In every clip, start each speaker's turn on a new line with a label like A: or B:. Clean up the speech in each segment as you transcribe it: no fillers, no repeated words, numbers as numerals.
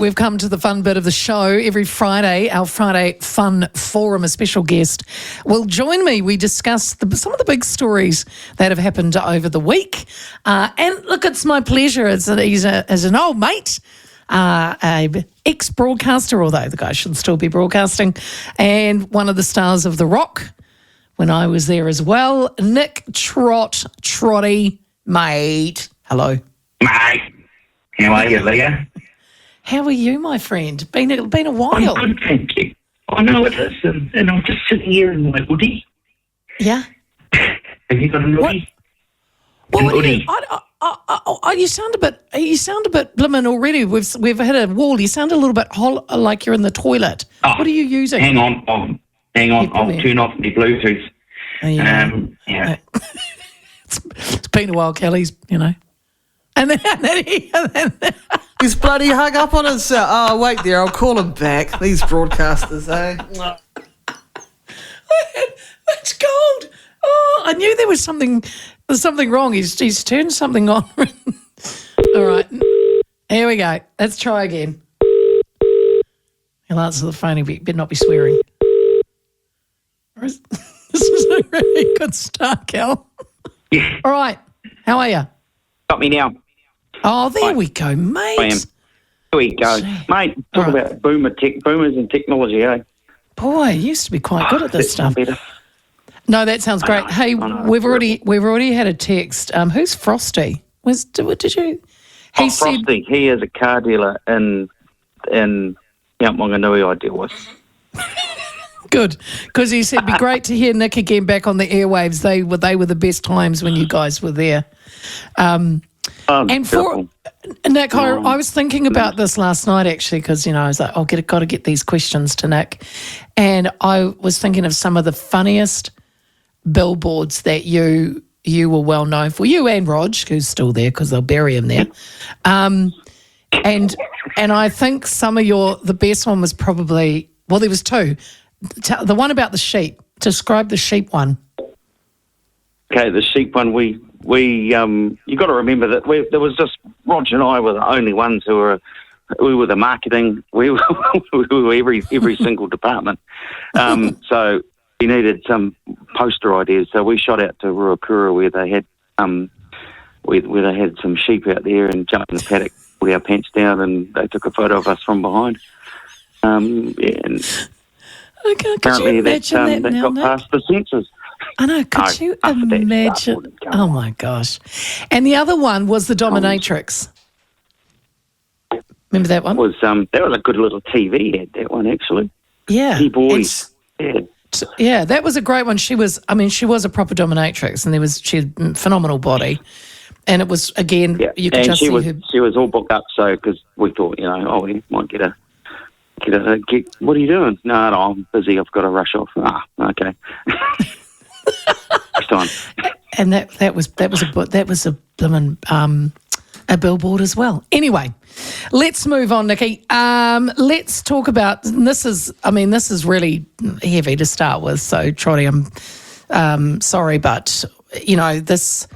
A: We've come to the fun bit of the show. Every Friday, our Friday Fun Forum, a special guest will join me. We discuss some of the big stories that have happened over the week. And look, it's my pleasure as an old mate, a ex-broadcaster, although the guy should still be broadcasting, and one of the stars of The Rock when I was there as well, Nick Trott, Trotty, mate. Hello.
B: Mate, how are you, Leah?
A: How are you, my friend? Been a while.
B: I'm good, thank you. I know it is, and I'm just sitting here in my hoodie.
A: Yeah.
B: Have you got an hoodie?
A: Well, what do you? You sound a bit. You sound a bit blimmin' already. We've hit a wall. You sound a little bit like you're in the toilet. Oh, what are you using?
B: Hang on. I'll turn off the Bluetooth.
A: Oh, yeah.
B: Yeah.
A: It's been a while, Kelly's. You know. And then
C: he's bloody hung up on his. Oh, wait there, I'll call him back. These broadcasters, eh?
A: It's cold. Oh, I knew there was something wrong. He's turned something on. All right, here we go. Let's try again. He'll answer the phone. He better not be swearing. This is a really good start, Cal.
B: Yeah.
A: All right, how are you?
B: Got me now.
A: Oh, there we go, mate.
B: I am. There we go. Mate, talk about boomers and technology, eh?
A: Boy, you used to be quite good at this stuff.
B: Better.
A: No, that sounds great. Hey, we've already had a text. Who's Frosty? Did you? He said,
B: Frosty. He is a car dealer in Mount Maunganui. I deal with.
A: Good, because he said it'd be great to hear Nick again back on the airwaves. They were the best times when you guys were there. And for Nick, I was thinking about this last night actually, because I was like, got to get these questions to Nick, and I was thinking of some of the funniest billboards that you were well known for. You and Rog, who's still there because they'll bury him there. And I think the best one was probably, well, there was two. The one about the sheep. Describe the sheep one.
B: Okay, the sheep one. We you got to remember that there was just Roger and I were the only ones who were the marketing. We were every single department. So we needed some poster ideas. So we shot out to Ruakura where they had where they had some sheep out there and jumped in the paddock with our pants down, and they took a photo of us from behind. And
A: could you imagine that now,
B: got past the censors.
A: I know, could you imagine? Oh, my gosh. And the other one was the Dominatrix. Remember that one?
B: That was a good little TV ad, that one, actually.
A: Yeah.
B: Hey, boys.
A: Yeah, that was a great one. She was a proper Dominatrix, and she had a phenomenal body. And it was, again, you could just see her.
B: She was all booked up, so, because we thought, we might get what are you doing? No, I'm busy. I've got to rush off. Okay. Next time.
A: And that was a billboard as well. Anyway, let's move on, Nikki. Let's talk about this is really heavy to start with. So, Trotty, I'm sorry, but this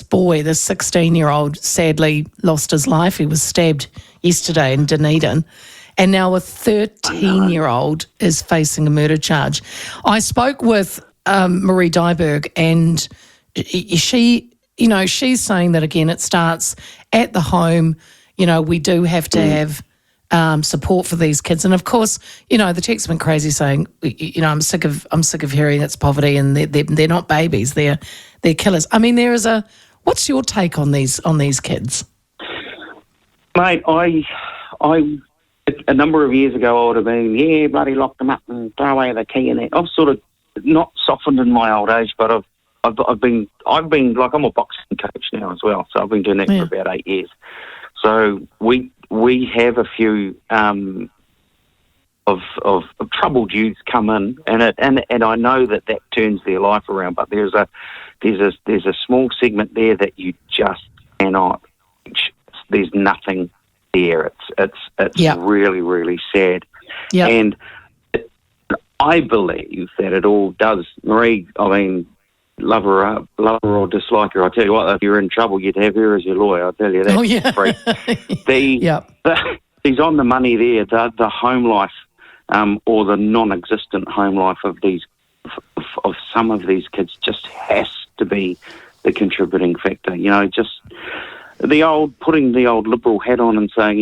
A: boy, this 16-year-old, sadly lost his life. He was stabbed yesterday in Dunedin. And now a 13-year-old is facing a murder charge. I spoke with Marie Dyberg, and she's saying that, again, it starts at the home. We do have to have support for these kids. And, of course, the text have been crazy saying, I'm sick of hearing it's poverty and they're not babies. They're killers. I mean, what's your take on these kids?
B: Mate, I a number of years ago, I would have been, bloody lock them up and throw away the key and that. I've sort of not softened in my old age, but I've been like, I'm a boxing coach now as well, so I've been doing that for about 8 years. So we have a few of troubled youths come in, and I know that turns their life around. But there's a small segment there that you just cannot. There's nothing there. It's really, really sad.
A: Yep.
B: And I believe that it all does. Marie, love her or dislike her, I tell you what, if you're in trouble, you'd have her as your lawyer, I tell you that.
A: Oh, yeah.
B: Free. she's on the money there. The home life, or the non-existent home life of some of these kids just has to be the contributing factor. Just putting the old liberal hat on and saying,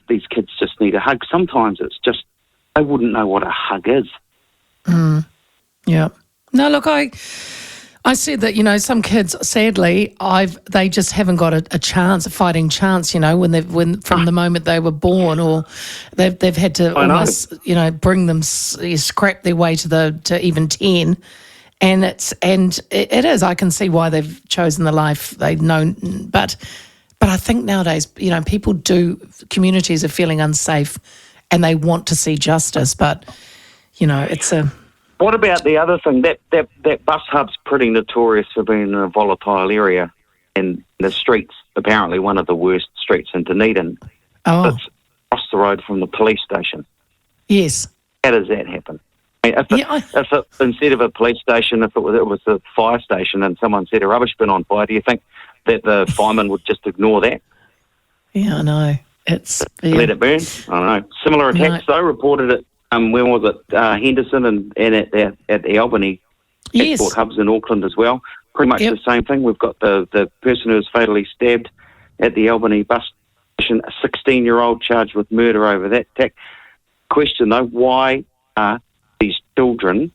B: these kids just need a hug. Sometimes it's just they wouldn't know what a hug is.
A: Yeah. No, look, I said that, some kids, sadly, they just haven't got a fighting chance, when from the moment they were born, or they've had to almost, bring them, scrap their way to even 10. And it is. I can see why they've chosen the life they've known, but I think nowadays, communities are feeling unsafe, and they want to see justice, but it's a.
B: What about the other thing? That bus hub's pretty notorious for being in a volatile area, and the streets apparently one of the worst streets in Dunedin.
A: Oh,
B: it's across the road from the police station.
A: Yes.
B: How does that happen? If instead of a police station, if it was a fire station and someone set a rubbish bin on fire, do you think that the fireman would just ignore that?
A: Yeah, I know.
B: Let it burn? I don't know. Similar attacks, though, reported at, when was it, Henderson and at the Albany export hubs in Auckland as well. Pretty much the same thing. We've got the person who was fatally stabbed at the Albany bus station, a 16-year-old charged with murder over that attack. Question, though, why are these children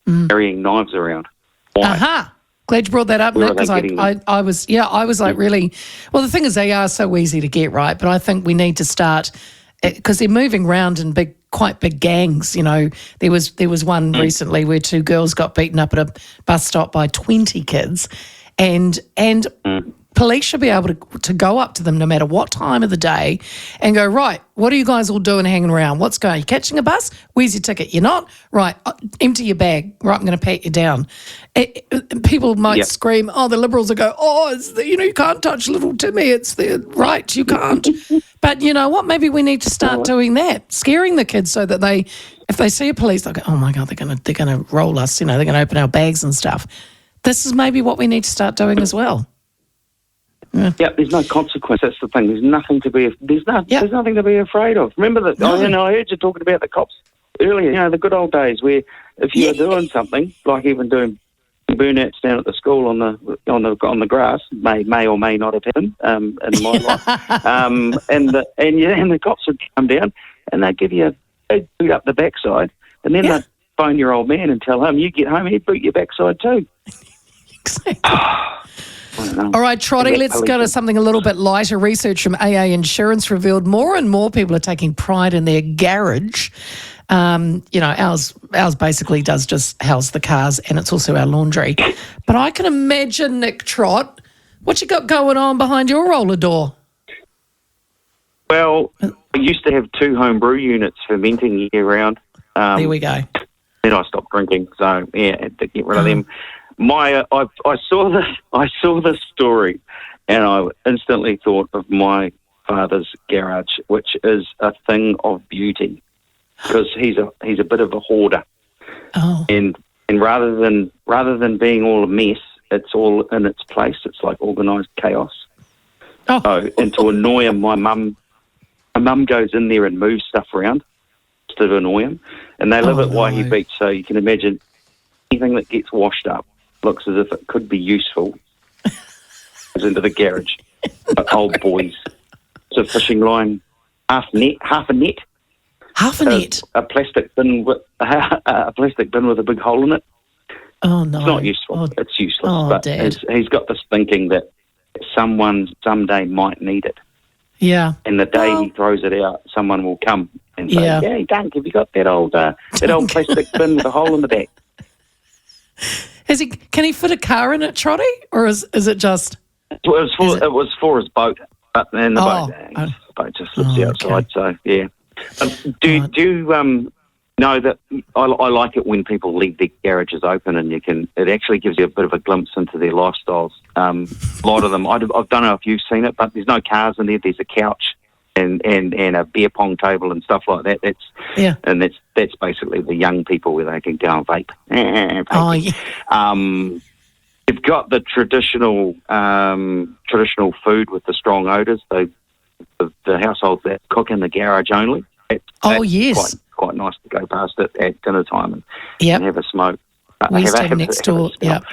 B: carrying knives around? Why?
A: Aha! Glad you brought that up, Nick, because I was like, really. Well, the thing is, they are so easy to get, right? But I think we need to start, because they're moving around in quite big gangs. There was one recently where 2 girls got beaten up at a bus stop by 20 kids, and police should be able to go up to them no matter what time of the day and go, right, what are you guys all doing hanging around? What's going on? You catching a bus? Where's your ticket? You're not? Right, empty your bag. Right, I'm going to pat you down. People might scream, the Liberals will go, you can't touch little Timmy. It's their right, you can't. But you know what? Maybe we need to start doing that, scaring the kids so that if they see a police, they'll go, oh my God, they're gonna roll us. They're going to open our bags and stuff. This is maybe what we need to start doing as well.
B: Yeah, there's no consequence. That's the thing. There's nothing to be. There's nothing to be afraid of. Remember that? No. I heard you talking about the cops earlier. The good old days where if you were doing something like even doing burnouts down at the school on the grass, may or may not have happened in my life. And the cops would come down and they'd give you a boot up the backside, and then they'd phone your old man and tell him you get home, he'd boot your backside too.
A: Exactly. All right, Trotty, let's go to something a little bit lighter. Research from AA Insurance revealed more and more people are taking pride in their garage. Ours basically does just house the cars, and it's also our laundry. But I can imagine, Nick Trott, what you got going on behind your roller door?
B: Well, I used to have 2 homebrew units fermenting year-round.
A: There we go.
B: Then I stopped drinking, so I had to get rid of them. I saw the story, and I instantly thought of my father's garage, which is a thing of beauty, because he's a bit of a hoarder. Oh. And rather than being all a mess, it's all in its place. It's like organised chaos. Oh. So, and to annoy him, my mum goes in there and moves stuff around to annoy him, and they live at Waihi Beach, so you can imagine anything that gets washed up looks as if it could be useful goes into the garage. Old boys. It's a fishing line, half a net.
A: Half a net.
B: A plastic bin with a big hole in it.
A: Oh no!
B: It's not useful. It's useless.
A: Oh,
B: but
A: Dad.
B: He's got this thinking that someone someday might need it.
A: Yeah.
B: And the day he throws it out, someone will come and say, "Yeah, Dunk, have you got that old plastic bin with a hole in the back?"
A: Can he fit a car in it, Trotty, or is it just?
B: It was for his boat, and the boat just slips outside. Okay. So do you know that I like it when people leave their garages open, and it actually gives you a bit of a glimpse into their lifestyles. A lot of them, I don't know if you've seen it, but there's no cars in there. There's a couch and a beer pong table and stuff like that. That's basically the young people where they can go and vape.
A: Oh yeah.
B: You've got the traditional food with the strong odours. the households that cook in the garage only.
A: Yes.
B: Quite nice to go past it at dinner time and
A: Yep.
B: have a smoke.
A: We used to have next door. Yep.